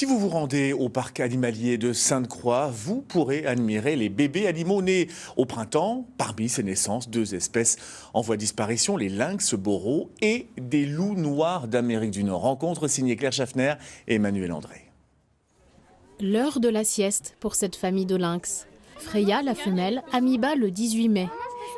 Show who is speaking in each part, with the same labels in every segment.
Speaker 1: Si vous vous rendez au parc animalier de Sainte-Croix, vous pourrez admirer les bébés animaux nés au printemps. Parmi ces naissances, deux espèces en voie de disparition, les lynx boreaux et des loups noirs d'Amérique du Nord. Rencontre signée Claire Schaffner et Emmanuel André.
Speaker 2: L'heure de la sieste pour cette famille de lynx. Freya, la femelle, a mis bas le 18 mai.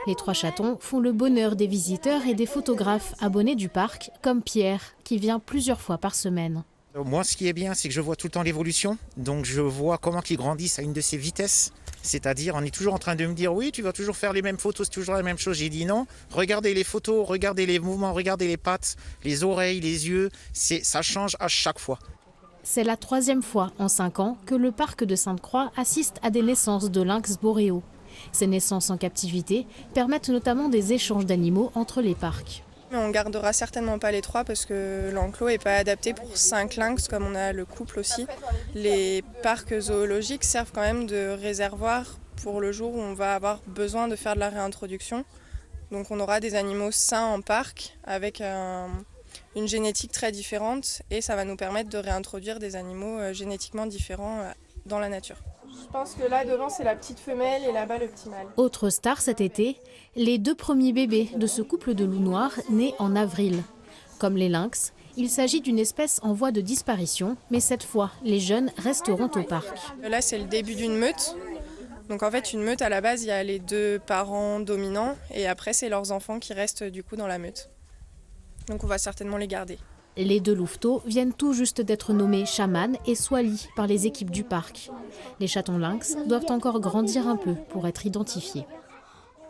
Speaker 2: Les trois chatons font le bonheur des visiteurs et des photographes abonnés du parc, comme Pierre, qui vient plusieurs fois par semaine.
Speaker 3: Moi, ce qui est bien, c'est que je vois tout le temps l'évolution. Donc, je vois comment ils grandissent à une de ces vitesses. C'est-à-dire, on est toujours en train de me dire, oui, tu vas toujours faire les mêmes photos, c'est toujours la même chose. J'ai dit non, regardez les photos, regardez les mouvements, regardez les pattes, les oreilles, les yeux. Ça change à chaque fois.
Speaker 2: C'est la troisième fois en 5 ans que le parc de Sainte-Croix assiste à des naissances de lynx boréaux. Ces naissances en captivité permettent notamment des échanges d'animaux entre les parcs.
Speaker 4: On gardera certainement pas les 3 parce que l'enclos n'est pas adapté pour 5 lynx comme on a le couple aussi. Les parcs zoologiques servent quand même de réservoir pour le jour où on va avoir besoin de faire de la réintroduction. Donc on aura des animaux sains en parc avec une génétique très différente et ça va nous permettre de réintroduire des animaux génétiquement différents dans la nature. Je pense que là devant c'est la petite femelle et là-bas le petit mâle.
Speaker 2: Autre star cet été, les 2 premiers bébés de ce couple de loups noirs nés en avril. Comme les lynx, il s'agit d'une espèce en voie de disparition, mais cette fois, les jeunes resteront au parc.
Speaker 4: Là c'est le début d'une meute. Donc en fait une meute à la base il y a les 2 parents dominants et après c'est leurs enfants qui restent du coup dans la meute. Donc on va certainement les garder.
Speaker 2: Les 2 louveteaux viennent tout juste d'être nommés Shaman et Swally par les équipes du parc. Les chatons lynx doivent encore grandir un peu pour être identifiés.